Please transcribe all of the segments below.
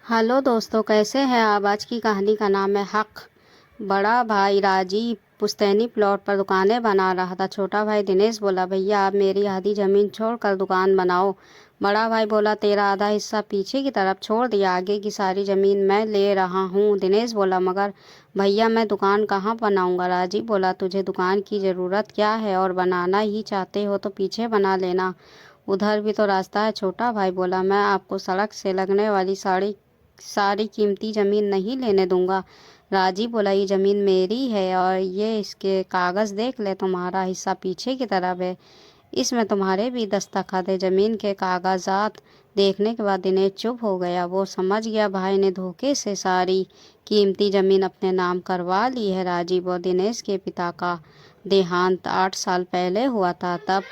Hello दोस्तों, कैसे हैं आप। आज की कहानी का नाम है हक। बड़ा भाई राजीव पुश्तैनी प्लॉट पर दुकानें बना रहा था। छोटा भाई दिनेश बोला, भैया आप मेरी आधी ज़मीन छोड़कर दुकान बनाओ। बड़ा भाई बोला, तेरा आधा हिस्सा पीछे की तरफ छोड़ दिया, आगे की सारी ज़मीन मैं ले रहा हूँ। दिनेश बोला, मगर भैया मैं दुकान कहाँ बनाऊँगा। राजीव बोला, तुझे दुकान की ज़रूरत क्या है, और बनाना ही चाहते हो तो पीछे बना लेना, उधर भी तो रास्ता है। छोटा भाई बोला, मैं आपको सड़क से लगने वाली सारी कीमती ज़मीन नहीं लेने दूंगा। राजीव बोला, ये ज़मीन मेरी है और ये इसके कागज़ देख ले, तुम्हारा हिस्सा पीछे की तरफ है, इसमें तुम्हारे भी दस्तखत है। ज़मीन के कागजात देखने के बाद दिनेश चुप हो गया। वो समझ गया भाई ने धोखे से सारी कीमती ज़मीन अपने नाम करवा ली है। राजीव और दिनेश के पिता का देहांत 8 साल पहले हुआ था। तब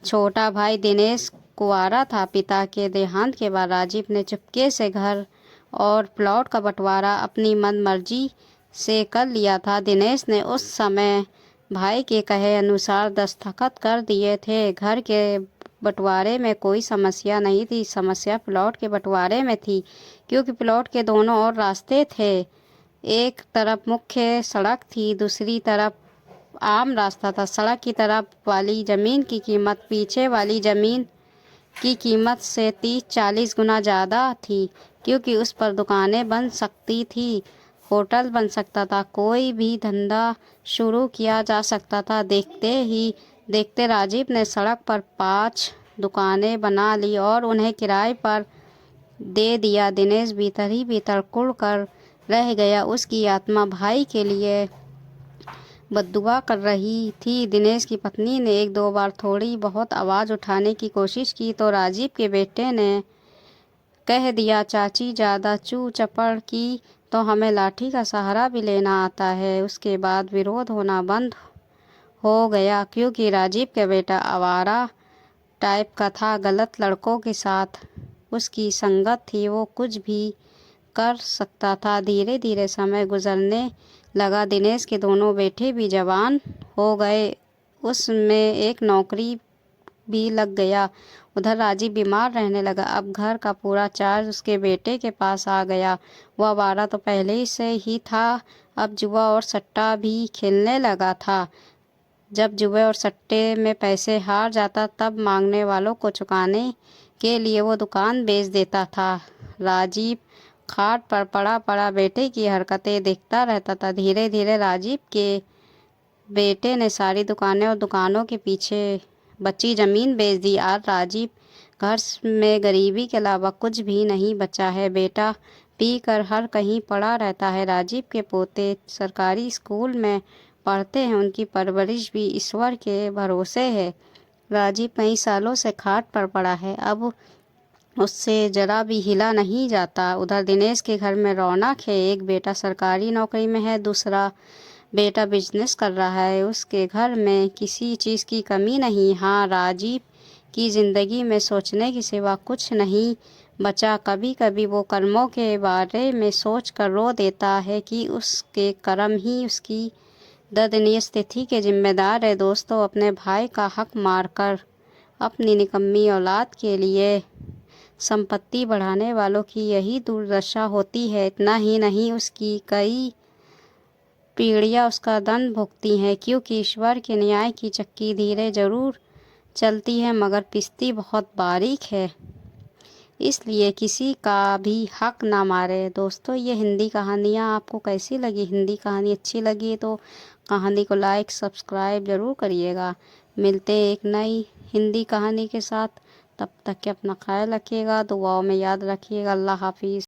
छोटा भाई दिनेश कुंवारा था। पिता के देहांत के बाद राजीव ने चुपके से घर और प्लॉट का बंटवारा अपनी मनमर्जी से कर लिया था। दिनेश ने उस समय भाई के कहे अनुसार दस्तखत कर दिए थे। घर के बंटवारे में कोई समस्या नहीं थी, समस्या प्लॉट के बंटवारे में थी, क्योंकि प्लॉट के दोनों ओर रास्ते थे। एक तरफ मुख्य सड़क थी, दूसरी तरफ आम रास्ता था। सड़क की तरफ वाली ज़मीन की कीमत पीछे वाली ज़मीन की कीमत से 30-40 गुना ज़्यादा थी, क्योंकि उस पर दुकानें बन सकती थी, होटल बन सकता था, कोई भी धंधा शुरू किया जा सकता था। देखते ही देखते राजीव ने सड़क पर 5 दुकानें बना ली और उन्हें किराए पर दे दिया। दिनेश भीतर ही भीतर कुढ़ कर रह गया। उसकी आत्मा भाई के लिए बद्दुआ कर रही थी। दिनेश की पत्नी ने 1-2 बार थोड़ी बहुत आवाज़ उठाने की कोशिश की तो राजीव के बेटे ने कह दिया, चाची ज़्यादा चू चपड़ की तो हमें लाठी का सहारा भी लेना आता है। उसके बाद विरोध होना बंद हो गया, क्योंकि राजीव का बेटा आवारा टाइप का था, गलत लड़कों के साथ उसकी संगत थी, वो कुछ भी कर सकता था। धीरे धीरे समय गुजरने लगा। दिनेश के दोनों बेटे भी जवान हो गए, उसमें एक नौकरी भी लग गया। उधर राजीव बीमार रहने लगा। अब घर का पूरा चार्ज उसके बेटे के पास आ गया। वह आवारा तो पहले से ही था, अब जुआ और सट्टा भी खेलने लगा था। जब जुए और सट्टे में पैसे हार जाता, तब मांगने वालों को चुकाने के लिए वो दुकान बेच देता था। राजीव खाट पर पड़ा पड़ा बेटे की हरकतें देखता रहता था। धीरे धीरे राजीव के बेटे ने सारी दुकानें और दुकानों के पीछे बची ज़मीन बेच दी। आज राजीव घर में गरीबी के अलावा कुछ भी नहीं बचा है। बेटा पी कर हर कहीं पड़ा रहता है। राजीव के पोते सरकारी स्कूल में पढ़ते हैं, उनकी परवरिश भी ईश्वर के भरोसे है। राजीव कई सालों से खाट पर पड़ा है, अब उससे जरा भी हिला नहीं जाता। उधर दिनेश के घर में रौनक है। एक बेटा सरकारी नौकरी में है, दूसरा बेटा बिजनेस कर रहा है। उसके घर में किसी चीज़ की कमी नहीं। हाँ, राजीव की ज़िंदगी में सोचने की सिवा कुछ नहीं बचा। कभी कभी वो कर्मों के बारे में सोच कर रो देता है कि उसके कर्म ही उसकी दयनीय स्थिति के जिम्मेदार है। दोस्तों, अपने भाई का हक मारकर अपनी निकम्मी औलाद के लिए संपत्ति बढ़ाने वालों की यही दुर्दशा होती है। इतना ही नहीं, उसकी कई पीढ़ियाँ उसका दंड भुगती हैं, क्योंकि ईश्वर के न्याय की चक्की धीरे जरूर चलती है, मगर पिसती बहुत बारीक है। इसलिए किसी का भी हक ना मारे। दोस्तों, ये हिंदी कहानियाँ आपको कैसी लगी। हिंदी कहानी अच्छी लगी तो कहानी को लाइक सब्सक्राइब ज़रूर करिएगा। मिलते हैं एक नई हिंदी कहानी के साथ। तब तक के अपना ख्याल रखिएगा, दुआओं में याद रखिएगा। अल्लाह हाफिज़।